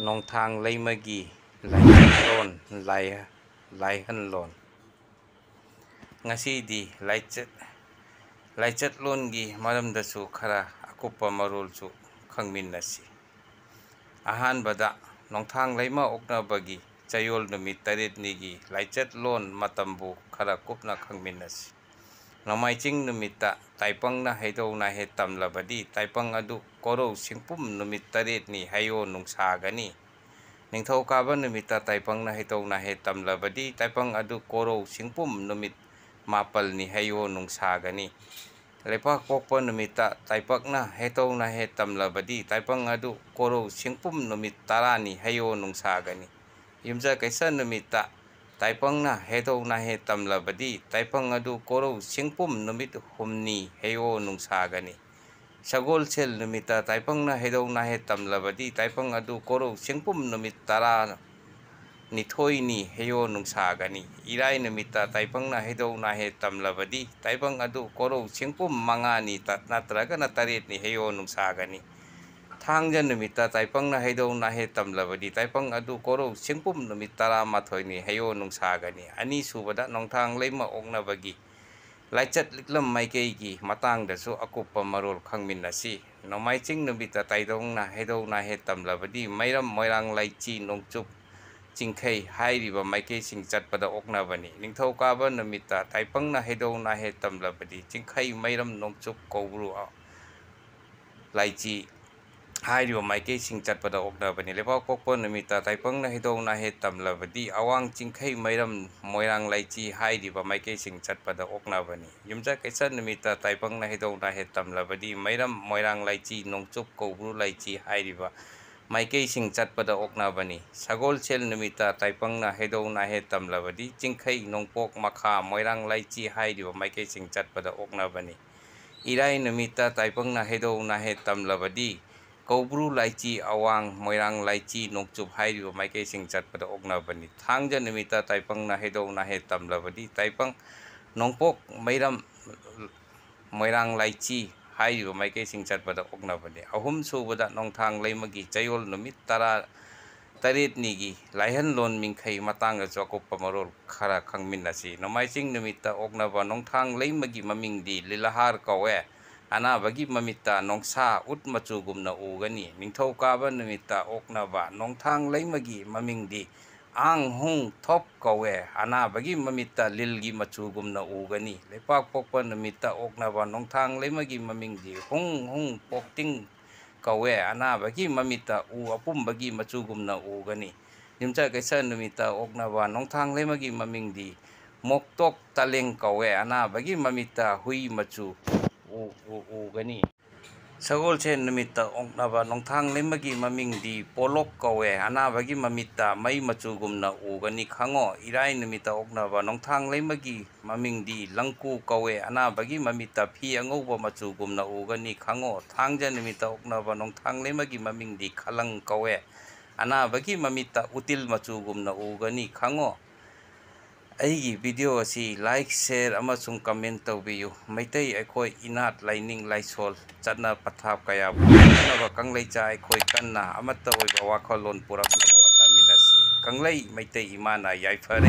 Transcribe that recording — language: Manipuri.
ꯅꯣꯡꯊꯥꯡ ꯂꯩꯃꯒꯤ ꯂꯥꯏꯆꯠꯂꯣꯟ ꯂꯥꯏꯍꯟꯂꯣꯟ ꯉꯁꯤꯗꯤ ꯂꯥꯏꯆꯠꯂꯣꯟꯒꯤ ꯃꯔꯝꯗꯁꯨ ꯈꯔ ꯑꯀꯨꯞꯄ ꯃꯔꯣꯜꯁꯨ ꯈꯪꯃꯤꯟꯅꯁꯤ꯫ ꯑꯍꯥꯟꯕꯗ ꯅꯣꯡꯊꯥꯡ ꯂꯩꯃ ꯑꯣꯛꯅꯕꯒꯤ ꯆꯌꯣꯜ ꯅꯨꯃꯤꯠ 8ꯅꯤꯒꯤ ꯂꯥꯏꯆꯠꯂꯣꯟ ꯃꯇꯝꯕꯨ ꯈꯔ ꯀꯨꯞꯅ ꯈꯪꯃꯤꯟꯅꯁꯤ꯫ ꯅꯣꯡꯃꯥꯏꯆꯤꯡ ꯅꯨꯃꯤꯠꯇ ꯇꯥꯏꯄꯪꯅ ꯍꯩꯗꯧ ꯅꯥꯍꯦꯠ ꯇꯝꯂꯕꯗꯤ ꯇꯥꯏꯄꯪ ꯑꯗꯨ ꯀꯣꯔꯧ ꯁꯤꯡꯄꯨꯝ ꯅꯨꯃꯤꯠ 8ꯅꯤ ꯍꯩꯌꯣ ꯅꯨꯡꯁꯥꯒꯅꯤ꯫ ꯅꯤꯡꯊꯧꯀꯥꯕ ꯅꯨꯃꯤꯠꯇ ꯇꯥꯏꯄꯪꯅ ꯍꯩꯗꯧ ꯅꯥꯍꯦꯠ ꯇꯝꯂꯕꯗꯤ ꯇꯥꯏꯄꯪ ꯑꯗꯨ ꯀꯣꯔꯧ ꯁꯤꯡꯄꯨꯝ ꯅꯨꯃꯤꯠ 9ꯅꯤ ꯍꯩꯌꯣ ꯅꯨꯡꯁꯥꯒꯅꯤ꯫ ꯂꯩꯄꯥꯛꯄꯣꯛꯄ ꯅꯨꯃꯤꯠꯇ ꯇꯥꯏꯄꯪꯅ ꯍꯩꯗꯧ ꯅꯥꯍꯦꯠ ꯇꯝꯂꯕꯗꯤ ꯇꯥꯏꯄꯪ ꯑꯗꯨ ꯀꯣꯔꯧ ꯁꯤꯡꯄꯨꯝ ꯅꯨꯃꯤꯠ 10ꯅꯤ ꯍꯩꯌꯣ ꯅꯨꯡꯁꯥꯒꯅꯤ꯫ ꯌꯨꯝꯖꯀꯩꯁ ꯅꯨꯃꯤꯠꯇ ꯇꯥꯏꯄꯪꯅ ꯍꯩꯗꯧ ꯅꯥꯍꯦꯠ ꯇꯝꯂꯕꯗꯤ ꯇꯥꯏꯄꯪ ꯑꯗꯨ ꯀꯣꯔꯧ ꯁꯤꯡꯄꯨꯝ ꯅꯨꯃꯤꯠ 8ꯅꯤ ꯍꯩꯌꯣ ꯅꯨꯡꯁꯥꯒꯅꯤ꯫ ꯁꯒꯣꯜꯁꯦꯜ ꯅꯨꯃꯤꯠꯇ ꯇꯥꯏꯄꯪꯅ ꯍꯩꯗꯧ ꯅꯥꯍꯦꯠ ꯇꯝꯂꯕꯗꯤ ꯇꯥꯏꯄꯪ ꯑꯗꯨ ꯀꯣꯔꯧ ꯁꯤꯡꯄꯨꯝ ꯅꯨꯃꯤꯠ 12ꯅꯤ ꯍꯩꯌꯣ ꯅꯨꯡꯁꯥꯒꯅꯤ꯫ ꯏꯔꯥꯏ ꯅꯨꯃꯤꯠꯇ ꯇꯥꯏꯄꯪꯅ ꯍꯩꯗꯧ ꯅꯥꯍꯦꯠ ꯇꯝꯂꯕꯗꯤ ꯇꯥꯏꯄꯪ ꯑꯗꯨ ꯀꯣꯔꯧ ꯁꯤꯡꯄꯨꯝ 5ꯅꯤ ꯅꯠꯇ꯭ꯔꯒꯅ 8ꯅꯤ ꯍꯩꯌꯣ ꯅꯨꯡꯁꯥꯒꯅꯤ꯫ ꯊꯥꯡꯖ ꯅꯨꯃꯤꯠꯇ ꯇꯥꯏꯄꯪꯅ ꯍꯩꯗꯧ ꯅꯥꯍꯦꯠ ꯇꯝꯂꯕꯗꯤ ꯇꯥꯏꯄꯪ ꯑꯗꯨ ꯀꯣꯔꯧ ꯁꯤꯡꯄꯨꯝ ꯅꯨꯃꯤꯠ 11ꯅꯤ ꯍꯩꯌꯣ ꯅꯨꯡꯁꯥꯒꯅꯤ꯫ ꯑꯅꯤꯁꯨꯕꯗ ꯅꯣꯡꯊꯥꯡ ꯂꯩꯃ ꯑꯣꯛꯅꯕꯒꯤ ꯂꯥꯏꯆꯠ ꯂꯤꯛꯂꯝ ꯃꯥꯏꯀꯩꯒꯤ ꯃꯇꯥꯡꯗꯁꯨ ꯑꯀꯨꯞꯄ ꯃꯔꯣꯜ ꯈꯪꯃꯤꯟꯅꯁꯤ꯫ ꯅꯣꯡꯃꯥꯏꯆꯤꯡ ꯅꯨꯃꯤꯠꯇ ꯇꯥꯏꯄꯪꯅ ꯍꯩꯗꯧ ꯅꯥꯍꯦꯠ ꯇꯝꯂꯕꯗꯤ ꯃꯩꯔꯝ ꯃꯣꯏꯔꯥꯡ ꯂꯥꯏꯆꯤ ꯅꯣꯡꯆꯨꯞ ꯆꯤꯡꯈꯩ ꯍꯥꯏꯔꯤꯕ ꯃꯥꯏꯀꯩꯁꯤꯡ ꯆꯠꯄꯗ ꯑꯣꯛꯅꯕꯅꯤ꯫ ꯅꯤꯡꯊꯧꯀꯥꯕ ꯅꯨꯃꯤꯠꯇ ꯇꯥꯏꯄꯪꯅ ꯍꯩꯗꯧ ꯅꯥꯍꯦꯠ ꯇꯝꯂꯕꯗꯤ ꯆꯤꯡꯈꯩ ꯃꯩꯔꯝ ꯅꯣꯡꯆꯨꯞ ꯀꯧꯕ꯭ꯔꯨ ꯂꯥꯏꯆꯤ ꯍꯥꯏꯔꯤꯕ ꯃꯥꯏꯀꯩꯁꯤꯡ ꯆꯠꯄꯗ ꯑꯣꯛꯅꯕꯅꯤ꯫ ꯂꯩꯄꯥꯛꯄꯣꯛꯄ ꯅꯨꯃꯤꯠꯇ ꯇꯥꯏꯄꯪꯅ ꯍꯩꯗꯧ ꯅꯥꯍꯦꯠ ꯇꯝꯂꯕꯗꯤ ꯑꯋꯥꯡ ꯆꯤꯡꯈꯩ ꯃꯩꯔꯝ ꯃꯣꯏꯔꯥꯡ ꯂꯥꯏꯆꯤ ꯍꯥꯏꯔꯤꯕ ꯃꯥꯏꯀꯩꯁꯤꯡ ꯆꯠꯄꯗ ꯑꯣꯛꯅꯕꯅꯤ꯫ ꯌꯨꯝꯖꯀꯩꯁ ꯅꯨꯃꯤꯠꯇ ꯇꯥꯏꯄꯪꯅ ꯍꯩꯗꯧ ꯅꯥꯍꯦꯠ ꯇꯝꯂꯕꯗꯤ ꯃꯩꯔꯝ ꯃꯣꯏꯔꯥꯡ ꯂꯥꯏꯆꯤ ꯅꯣꯡꯆꯨꯞ ꯀꯧꯕ꯭ꯔꯨ ꯂꯥꯏꯆꯤ ꯍꯥꯏꯔꯤꯕ ꯃꯥꯏꯀꯩꯁꯤꯡ ꯆꯠꯄꯗ ꯑꯣꯛꯅꯕꯅꯤ꯫ ꯁꯒꯣꯜꯁꯦꯜ ꯅꯨꯃꯤꯠꯇ ꯇꯥꯏꯄꯪꯅ ꯍꯩꯗꯧ ꯅꯥꯍꯦꯠ ꯇꯝꯂꯕꯗꯤ ꯆꯤꯡꯈꯩ ꯅꯣꯡꯄꯣꯛ ꯃꯈꯥ ꯃꯣꯏꯔꯥꯡ ꯂꯥꯏꯆꯤ ꯍꯥꯏꯔꯤꯕ ꯃꯥꯏꯀꯩꯁꯤꯡ ꯆꯠꯄꯗ ꯑꯣꯛꯅꯕꯅꯤ꯫ ꯏꯔꯥꯏ ꯅꯨꯃꯤꯠꯇ ꯇꯥꯏꯄꯪꯅ ꯍꯩꯗꯧ ꯅꯥꯍꯦꯠ ꯇꯝꯂꯕꯗꯤ ꯀꯧꯕ꯭ꯔꯨ ꯂꯥꯏꯆꯤ ꯑꯋꯥꯡ ꯃꯣꯏꯔꯥꯡ ꯂꯥꯏꯆꯤ ꯅꯣꯡꯆꯨꯞ ꯍꯥꯏꯔꯤꯕ ꯃꯥꯏꯀꯩꯁꯤꯡ ꯆꯠꯄꯗ ꯑꯣꯛꯅꯕꯅꯤ꯫ ꯊꯥꯡꯖ ꯅꯨꯃꯤꯠꯇ ꯇꯥꯏꯄꯪꯅ ꯍꯩꯗꯧ ꯅꯥꯍꯦꯠ ꯇꯝꯂꯕꯗꯤ ꯇꯥꯏꯄꯪ ꯅꯣꯡꯄꯣꯛ ꯃꯩꯔꯝ ꯃꯣꯏꯔꯥꯡ ꯂꯥꯏꯆꯤ ꯍꯥꯏꯔꯤꯕ ꯃꯥꯏꯀꯩꯁꯤꯡ ꯆꯠꯄꯗ ꯑꯣꯛꯅꯕꯅꯤ꯫ ꯑꯍꯨꯝꯁꯨꯕꯗ ꯅꯣꯡꯊꯥꯡ ꯂꯩꯃꯒꯤ ꯆꯌꯣꯜ ꯅꯨꯃꯤꯠ 8ꯅꯤꯒꯤ ꯂꯥꯏꯍꯟꯂꯣꯟ ꯃꯤꯡꯈꯩ ꯃꯇꯥꯡꯗꯁꯨ ꯑꯀꯨꯞꯄ ꯃꯔꯣꯜ ꯈꯔ ꯈꯪꯃꯤꯟꯅꯁꯤ꯫ ꯅꯣꯡꯃꯥꯏꯆꯤꯡ ꯅꯨꯃꯤꯠꯇ ꯑꯣꯛꯅꯕ ꯅꯣꯡꯊꯥꯡ ꯂꯩꯃꯒꯤ ꯃꯃꯤꯡꯗꯤ ꯂꯤꯂꯍꯥꯔ ꯀꯧꯋꯦ꯫ ꯑꯅꯥꯕꯒꯤ ꯃꯃꯤꯠꯇ ꯅꯣꯡꯁꯥ ꯎꯠ ꯃꯆꯨꯒꯨꯝꯅ ꯎꯒꯅꯤ꯫ ꯅꯤꯡꯊꯧꯀꯥꯕ ꯅꯨꯃꯤꯠꯇ ꯑꯣꯛꯅꯕ ꯅꯣꯡꯊꯥꯡ ꯂꯩꯃꯒꯤ ꯃꯃꯤꯡꯗꯤ ꯑꯥꯡ ꯍꯨꯡ ꯊꯣꯞ ꯀꯧꯋꯦ꯫ ꯑꯅꯥꯕꯒꯤ ꯃꯃꯤꯠꯇ ꯂꯤꯜꯒꯤ ꯃꯆꯨꯒꯨꯝꯅ ꯎꯒꯅꯤ꯫ ꯂꯩꯄꯥꯛꯄꯣꯛꯄ ꯅꯨꯃꯤꯠꯇ ꯑꯣꯛꯅꯕ ꯅꯣꯡꯊꯥꯡ ꯂꯩꯃꯒꯤ ꯃꯃꯤꯡꯗꯤ ꯍꯨꯡ ꯍꯨꯡ ꯄꯣꯛꯇꯤꯡ ꯀꯧꯋꯦ꯫ ꯑꯅꯥꯕꯒꯤ ꯃꯃꯤꯠꯇ ꯎ ꯑꯄꯨꯝꯕꯒꯤ ꯃꯆꯨꯒꯨꯝꯅ ꯎꯒꯅꯤ꯫ ꯌꯨꯝꯖꯀꯩꯁ ꯅꯨꯃꯤꯠꯇ ꯑꯣꯛꯅꯕ ꯅꯣꯡꯊꯥꯡ ꯂꯩꯃꯒꯤ ꯃꯃꯤꯡꯗꯤ ꯃꯣꯛꯇꯣꯛ ꯇꯥꯂꯦꯡ ꯀꯧꯋꯦ꯫ ꯑꯅꯥꯕꯒꯤ ꯃꯃꯤꯠꯇ ꯍꯨꯏ ꯃꯆꯨ ꯎꯒꯅꯤ꯫ ꯁꯒꯣꯜꯁꯦꯜ ꯅꯨꯃꯤꯠꯇ ꯑꯣꯛꯅꯕ ꯅꯣꯡꯊꯥꯡ ꯂꯩꯃꯒꯤ ꯃꯃꯤꯡꯗꯤ ꯄꯣꯂꯣꯛ ꯀꯧꯋꯦ꯫ ꯑꯅꯥꯕꯒꯤ ꯃꯃꯤꯠꯇ ꯃꯩ ꯃꯆꯨꯒꯨꯝꯅ ꯎꯒꯅꯤ ꯈꯪꯉꯣ꯫ ꯏꯔꯥꯏ ꯅꯨꯃꯤꯠꯇ ꯑꯣꯛꯅꯕ ꯅꯣꯡꯊꯥꯡ ꯂꯩꯃꯒꯤ ꯃꯃꯤꯡꯗꯤ ꯂꯪꯀꯨ ꯀꯧꯋꯦ꯫ ꯑꯅꯥꯕꯒꯤ ꯃꯃꯤꯠꯇ ꯐꯤ ꯑꯉꯧꯕ ꯃꯆꯨꯒꯨꯝꯅ ꯎꯒꯅꯤ ꯈꯪꯉꯣ꯫ ꯊꯥꯡꯖ ꯅꯨꯃꯤꯠꯇ ꯑꯣꯛꯅꯕ ꯅꯣꯡꯊꯥꯡ ꯂꯩꯃꯒꯤ ꯃꯃꯤꯡꯗꯤ ꯈꯂꯪ ꯀꯧꯋꯦ꯫ ꯑꯅꯥꯕꯒꯤ ꯃꯃꯤꯠꯇ ꯎꯇꯤꯜ ꯃꯆꯨꯒꯨꯝꯅ ꯎꯒꯅꯤ ꯈꯪꯉꯣ꯫ ꯑꯩꯒꯤ ꯚꯤꯗꯤꯑꯣ ꯑꯁꯤ ꯂꯥꯏꯛ, ꯁꯦꯌꯔ ꯑꯃꯁꯨꯡ ꯀꯃꯦꯟꯠ ꯇꯧꯕꯤꯌꯨ꯫ ꯃꯩꯇꯩ ꯑꯩꯈꯣꯏ ꯏꯅꯥꯠ ꯂꯥꯏꯅꯤꯡ ꯂꯥꯏꯁꯣꯜ ꯆꯠꯅ ꯄꯊꯥꯞ ꯀꯌꯥꯕꯨ ꯌꯣꯛꯈꯠꯅꯕ ꯀꯪꯂꯩꯆꯥ ꯑꯩꯈꯣꯏ ꯀꯟꯅ ꯑꯃꯠꯇ ꯑꯣꯏꯕ ꯋꯥꯈꯜꯂꯣꯟ ꯄꯨꯔꯛꯅꯕ ꯍꯣꯠꯅꯃꯤꯟꯅꯁꯤ꯫ ꯀꯪꯂꯩ ꯃꯩꯇꯩ ꯏꯃꯥꯅ ꯌꯥꯏꯐꯔꯦ꯫